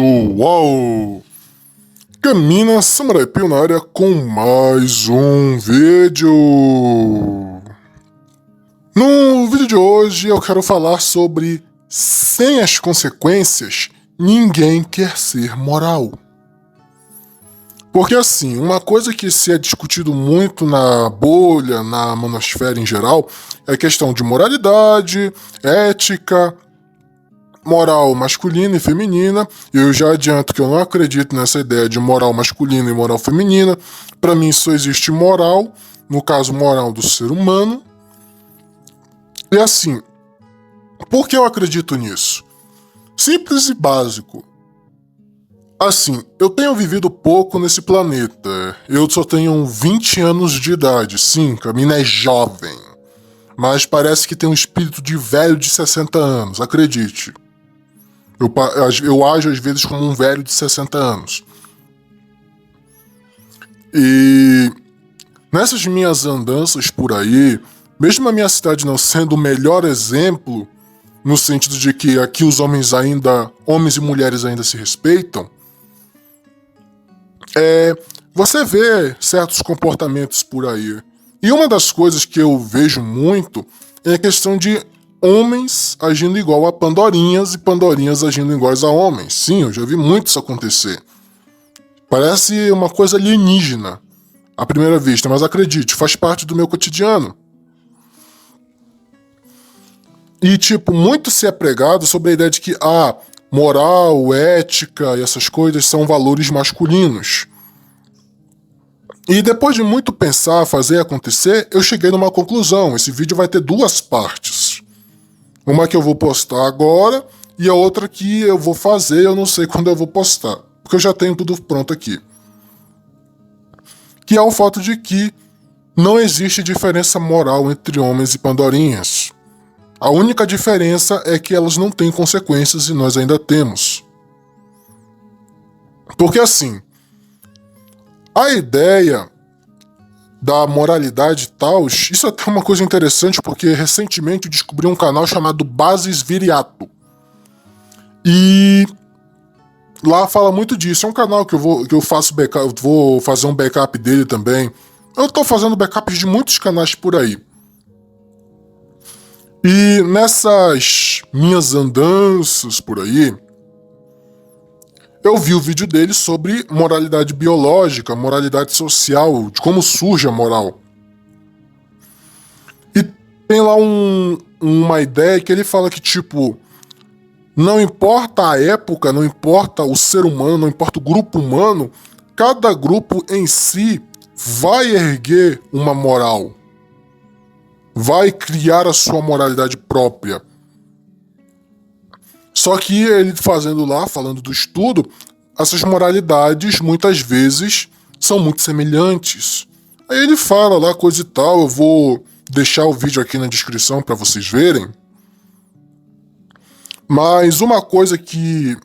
pessoal, Camina Samurai Pio na área com mais um vídeo. No vídeo de hoje eu quero falar sobre sem as consequências, ninguém quer ser moral. Porque assim, uma coisa que se é discutido muito na bolha, na manosfera em geral, é a questão de moralidade, ética, moral masculina e feminina. Eu já adianto que eu não acredito nessa ideia de moral masculina e moral feminina. Para mim só existe moral, no caso moral do ser humano. E assim, por que eu acredito nisso? Simples e básico. Assim, eu tenho vivido pouco nesse planeta. Eu só tenho 20 anos de idade. Sim, Camina é jovem. Mas parece que tem um espírito de velho de 60 anos, acredite. Eu ajo às vezes como um velho de 60 anos. E nessas minhas andanças por aí, mesmo a minha cidade não sendo o melhor exemplo, no sentido de que aqui os homens e mulheres ainda se respeitam, você vê certos comportamentos por aí. E uma das coisas que eu vejo muito é a questão de homens agindo igual a pandorinhas e pandorinhas agindo iguais a homens. Sim, eu já vi muito isso acontecer. Parece uma coisa alienígena à primeira vista, mas acredite, faz parte do meu cotidiano. E muito se é pregado sobre a ideia de que moral, ética e essas coisas são valores masculinos. E depois de muito pensar, fazer acontecer, eu cheguei numa conclusão. Esse vídeo vai ter duas partes. Uma que eu vou postar agora e a outra que eu vou fazer, eu não sei quando eu vou postar, porque eu já tenho tudo pronto aqui. Que é o fato de que não existe diferença moral entre homens e pandorinhas. A única diferença é que elas não têm consequências e nós ainda temos. Porque assim, a ideia da moralidade e tal, isso é até uma coisa interessante, porque recentemente eu descobri um canal chamado Bases Viriato. E lá fala muito disso. É um canal que eu faço backup, eu vou fazer um backup dele também. Eu tô fazendo backups de muitos canais por aí. E nessas minhas andanças por aí, eu vi o vídeo dele sobre moralidade biológica, moralidade social, de como surge a moral. E tem lá uma ideia que ele fala que, não importa a época, não importa o ser humano, não importa o grupo humano, cada grupo em si vai erguer uma moral. Vai criar a sua moralidade própria. Só que ele falando do estudo, essas moralidades muitas vezes são muito semelhantes. Aí ele fala lá coisa e tal, eu vou deixar o vídeo aqui na descrição para vocês verem. Mas uma coisa que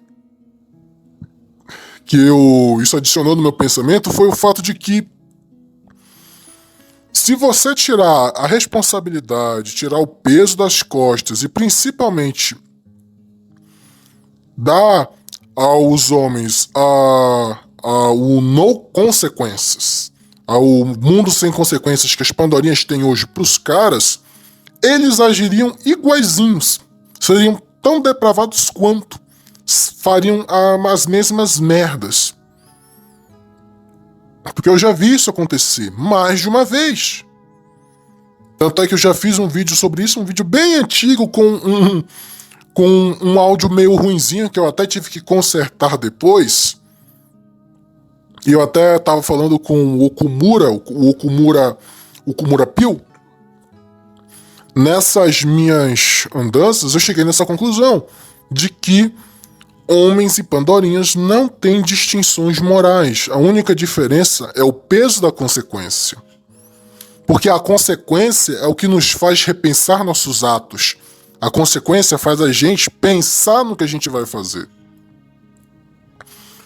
isso adicionou no meu pensamento foi o fato de que se você tirar a responsabilidade, tirar o peso das costas e principalmente dar aos homens o no consequências, ao mundo sem consequências que as pandorinhas têm hoje para os caras, eles agiriam iguaizinhos, seriam tão depravados quanto, fariam as mesmas merdas. Porque eu já vi isso acontecer mais de uma vez. Tanto é que eu já fiz um vídeo sobre isso, um vídeo bem antigo com um áudio meio ruinzinho que eu até tive que consertar depois. E eu até tava falando com o Okumura Pio. Nessas minhas andanças eu cheguei nessa conclusão de que homens e pandorinhas não têm distinções morais. A única diferença é o peso da consequência. Porque a consequência é o que nos faz repensar nossos atos. A consequência faz a gente pensar no que a gente vai fazer.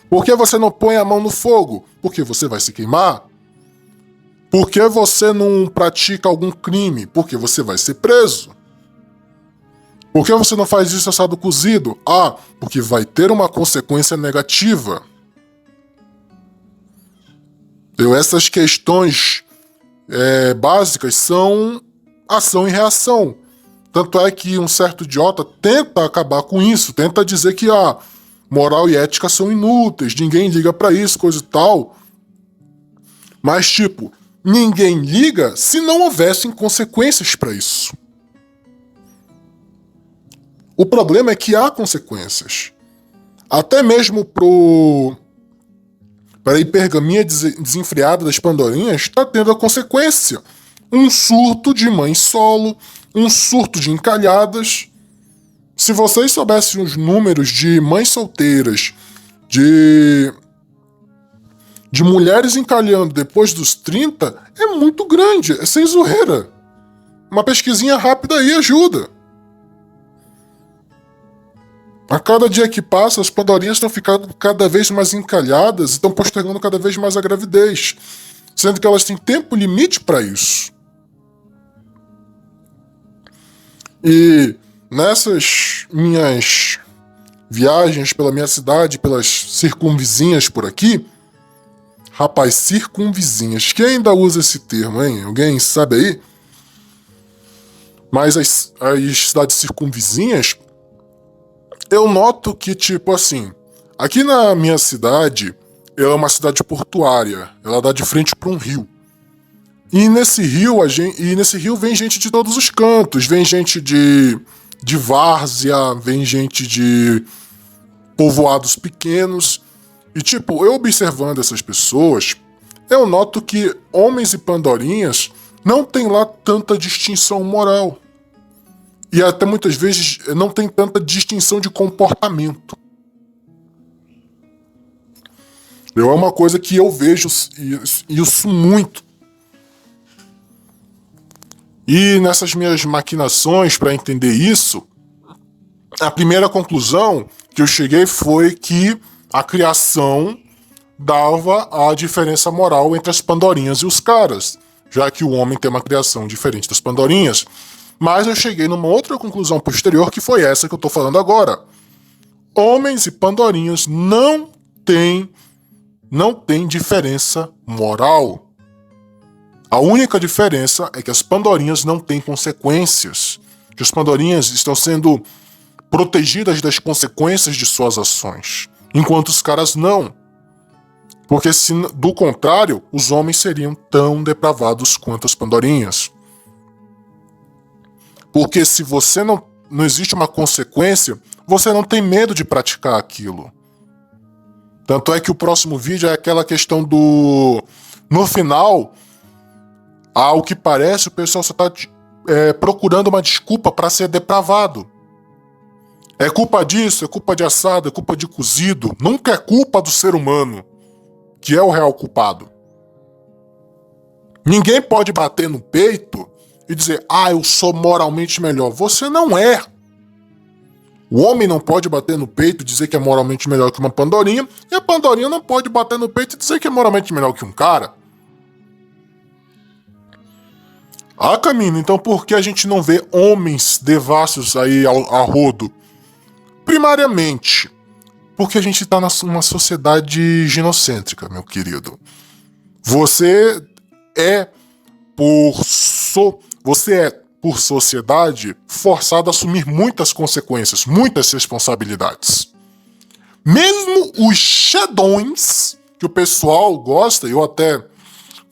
Por que você não põe a mão no fogo? Porque você vai se queimar. Por que você não pratica algum crime? Porque você vai ser preso. Por que você não faz isso assado cozido? Ah, porque vai ter uma consequência negativa. Essas questões básicas são ação e reação. Tanto é que um certo idiota tenta acabar com isso, tenta dizer que moral e ética são inúteis, ninguém liga pra isso, coisa e tal. Mas, tipo, ninguém liga se não houvessem consequências pra isso. O problema é que há consequências. Até mesmo para a hipergamia desenfreada das Pandorinhas está tendo a consequência. Um surto de mãe solo, um surto de encalhadas. Se vocês soubessem os números de mães solteiras, de mulheres encalhando depois dos 30, é muito grande, é sem zoeira. Uma pesquisinha rápida aí ajuda. A cada dia que passa, as Pandorinhas estão ficando cada vez mais encalhadas e estão postergando cada vez mais a gravidez, sendo que elas têm tempo limite para isso. E nessas minhas viagens pela minha cidade, pelas circunvizinhas por aqui, rapaz, circunvizinhas, quem ainda usa esse termo, hein? Alguém sabe aí? Mas as cidades circunvizinhas, eu noto que, tipo assim, aqui na minha cidade, ela é uma cidade portuária, ela dá de frente para um rio. E nesse rio vem gente de todos os cantos, vem gente de várzea, vem gente de povoados pequenos. E tipo, eu observando essas pessoas, eu noto que homens e Pandorinhas não tem lá tanta distinção moral. E até muitas vezes não tem tanta distinção de comportamento. É uma coisa que eu vejo isso muito. E nessas minhas maquinações para entender isso, a primeira conclusão que eu cheguei foi que a criação dava a diferença moral entre as Pandorinhas e os caras, já que o homem tem uma criação diferente das Pandorinhas. Mas eu cheguei numa outra conclusão posterior, que foi essa que eu tô falando agora. Homens e Pandorinhas não têm diferença moral. A única diferença é que as Pandorinhas não têm consequências. Que as Pandorinhas estão sendo protegidas das consequências de suas ações, enquanto os caras não. Porque se do contrário, os homens seriam tão depravados quanto as Pandorinhas. Porque se você não existe uma consequência, você não tem medo de praticar aquilo. Tanto é que o próximo vídeo é aquela questão do... No final, ao que parece, o pessoal só está procurando uma desculpa para ser depravado. É culpa disso, é culpa de assado, é culpa de cozido. Nunca é culpa do ser humano, que é o real culpado. Ninguém pode bater no peito e dizer, eu sou moralmente melhor. Você não é. O homem não pode bater no peito e dizer que é moralmente melhor que uma Pandorinha, e a Pandorinha não pode bater no peito e dizer que é moralmente melhor que um cara. Camino, então por que a gente não vê homens devassos aí a rodo? Primariamente, porque a gente tá numa sociedade ginocêntrica, meu querido. Você é, por sociedade, forçado a assumir muitas consequências, muitas responsabilidades. Mesmo os xedões, que o pessoal gosta, eu até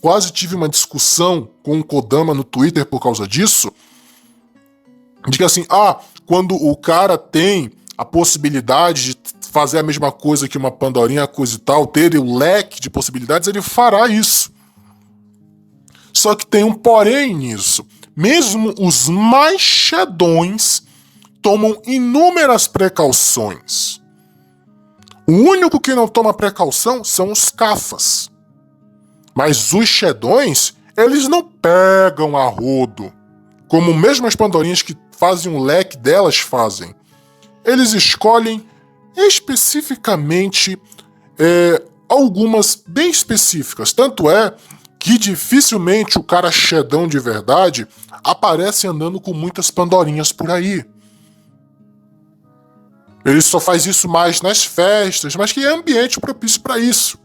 quase tive uma discussão com o Kodama no Twitter por causa disso, de que assim, quando o cara tem a possibilidade de fazer a mesma coisa que uma Pandorinha, coisa e tal, ter o leque de possibilidades, ele fará isso. Só que tem um porém nisso. Mesmo os mais xedões tomam inúmeras precauções. O único que não toma precaução são os cafas. Mas os xedões, eles não pegam a rodo, como mesmo as Pandorinhas que fazem um leque delas fazem. Eles escolhem especificamente algumas bem específicas. Tanto é que dificilmente o cara xedão de verdade aparece andando com muitas Pandorinhas por aí. Ele só faz isso mais nas festas, mas que é ambiente propício para isso.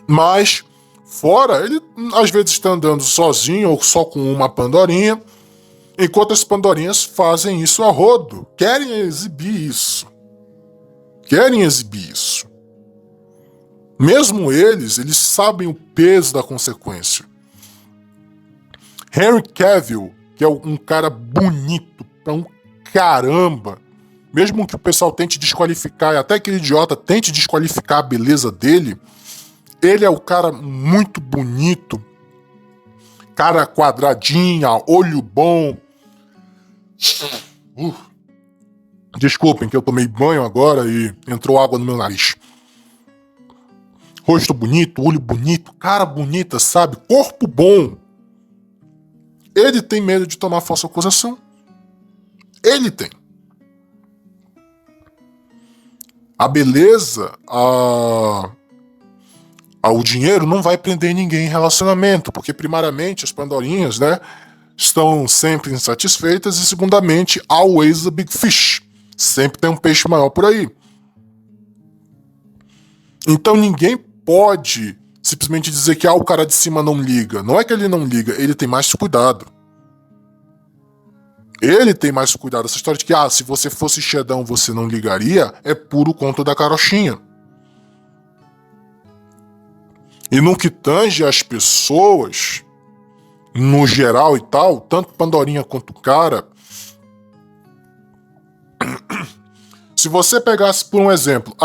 Mas, fora, ele às vezes está andando sozinho ou só com uma Pandorinha, enquanto as Pandorinhas fazem isso a rodo. Querem exibir isso. Mesmo eles sabem o peso da consequência. Henry Cavill, que é um cara bonito pra um caramba, mesmo que o pessoal tente desqualificar, e até aquele idiota tente desqualificar a beleza dele, ele é o cara muito bonito, cara quadradinha, olho bom. Desculpem que eu tomei banho agora e entrou água no meu nariz. Rosto bonito, olho bonito, cara bonita, sabe? Corpo bom. Ele tem medo de tomar falsa acusação. Ele tem. A beleza, o dinheiro não vai prender ninguém em relacionamento, porque primariamente as Pandorinhas, né, estão sempre insatisfeitas e segundamente, always a big fish. Sempre tem um peixe maior por aí. Então ninguém pode simplesmente dizer que o cara de cima não liga. Não é que ele não liga, ele tem mais cuidado. Ele tem mais cuidado. Essa história de que, se você fosse Xedão você não ligaria, é puro conto da carochinha. E no que tange as pessoas, no geral e tal, tanto Pandorinha quanto o cara, se você pegasse por um exemplo,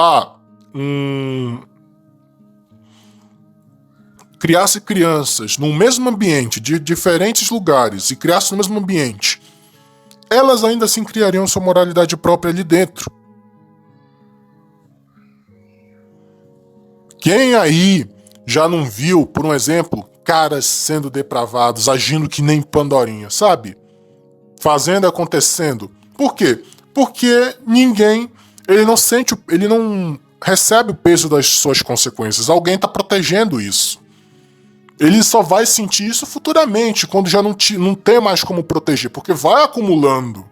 criasse crianças no mesmo ambiente, de diferentes lugares, e criasse no mesmo ambiente, elas ainda assim criariam sua moralidade própria ali dentro. Quem aí já não viu, por um exemplo, caras sendo depravados, agindo que nem Pandorinha, sabe? Fazendo, acontecendo. Por quê? Porque ele não recebe o peso das suas consequências. Alguém está protegendo isso. Ele só vai sentir isso futuramente, quando já não tem mais como proteger, porque vai acumulando.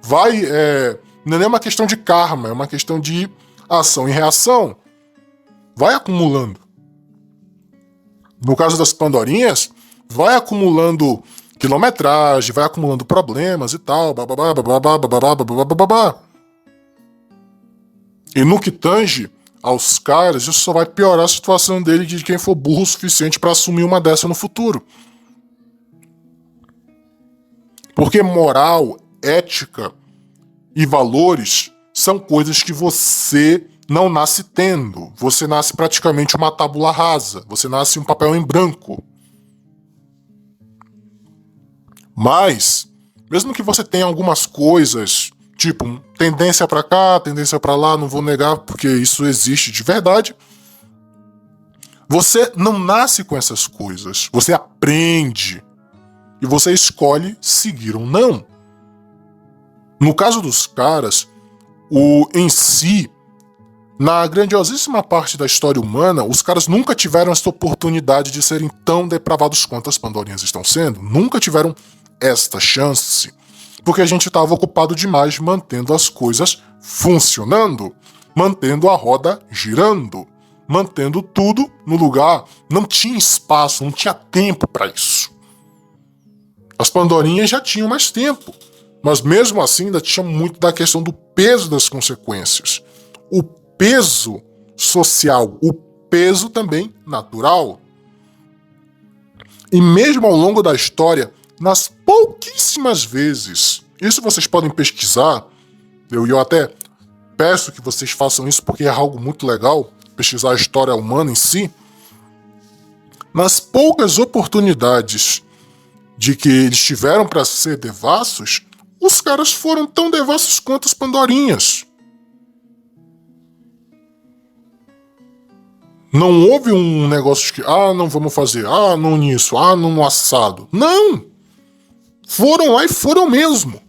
Não é nem uma questão de karma, é uma questão de ação e reação. Vai acumulando. No caso das Pandorinhas, vai acumulando quilometragem, vai acumulando problemas e tal, E no que tange aos caras, isso só vai piorar a situação dele de quem for burro o suficiente para assumir uma dessa no futuro. Porque moral, ética e valores são coisas que você não nasce tendo. Você nasce praticamente uma tábula rasa. Você nasce um papel em branco. Mas, mesmo que você tenha algumas coisas, tipo, tendência pra cá, tendência pra lá, não vou negar porque isso existe de verdade, você não nasce com essas coisas. Você aprende. E você escolhe seguir ou não. No caso dos caras, em si, na grandiosíssima parte da história humana, os caras nunca tiveram essa oportunidade de serem tão depravados quanto as Pandorinhas estão sendo. Nunca tiveram esta chance. Porque a gente estava ocupado demais mantendo as coisas funcionando, mantendo a roda girando, mantendo tudo no lugar. Não tinha espaço, não tinha tempo para isso. As Pandorinhas já tinham mais tempo, mas mesmo assim ainda tinha muito da questão do peso das consequências. O peso social, o peso também natural. E mesmo ao longo da história, nas pouquíssimas vezes, isso vocês podem pesquisar, eu até peço que vocês façam isso porque é algo muito legal, pesquisar a história humana em si, nas poucas oportunidades de que eles tiveram para ser devassos, os caras foram tão devassos quanto as Pandorinhas. Não houve um negócio de que, não vamos fazer, não nisso, não no assado. Não! Foram lá e foram mesmo.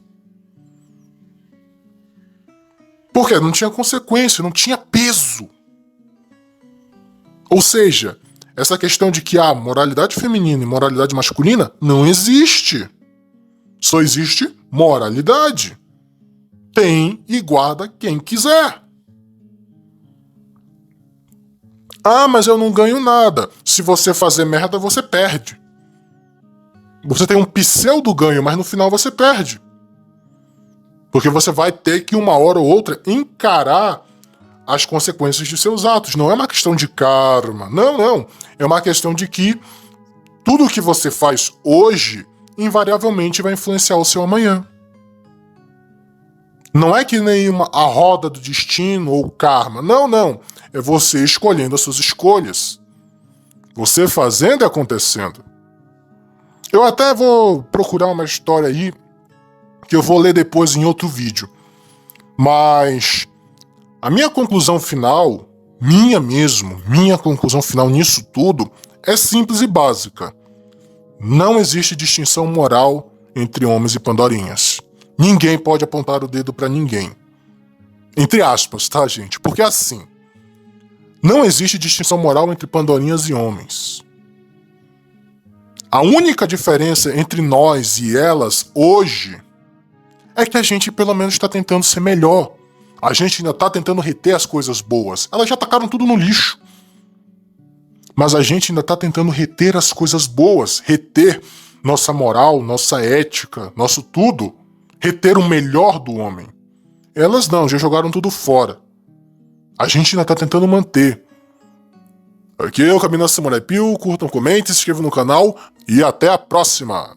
Porque não tinha consequência, não tinha peso. Ou seja, essa questão de que moralidade feminina e moralidade masculina não existe. Só existe moralidade. tem e guarda quem quiser. Ah, mas eu não ganho nada. Se você fazer merda, você perde. Você tem um pseudo ganho, mas no final você perde. Porque você vai ter que, uma hora ou outra, encarar as consequências de seus atos. Não é uma questão de karma. Não. É uma questão de que tudo o que você faz hoje, invariavelmente vai influenciar o seu amanhã. Não é que nem a roda do destino ou o karma. Não. É você escolhendo as suas escolhas. Você fazendo e acontecendo. Eu até vou procurar uma história aí que eu vou ler depois em outro vídeo. Mas a minha conclusão final, minha conclusão final nisso tudo é simples e básica. Não existe distinção moral entre homens e pandorinhas. Ninguém pode apontar o dedo pra ninguém. Entre aspas, tá, gente? Porque assim, não existe distinção moral entre pandorinhas e homens. A única diferença entre nós e elas hoje é que a gente pelo menos está tentando ser melhor. A gente ainda está tentando reter as coisas boas. Elas já tacaram tudo no lixo. Mas a gente ainda está tentando reter as coisas boas, reter nossa moral, nossa ética, nosso tudo, reter o melhor do homem. Elas não, já jogaram tudo fora. A gente ainda está tentando manter. Aqui é o Caminho da Samurai Pio, curtam, comentem, se inscrevam no canal e até a próxima!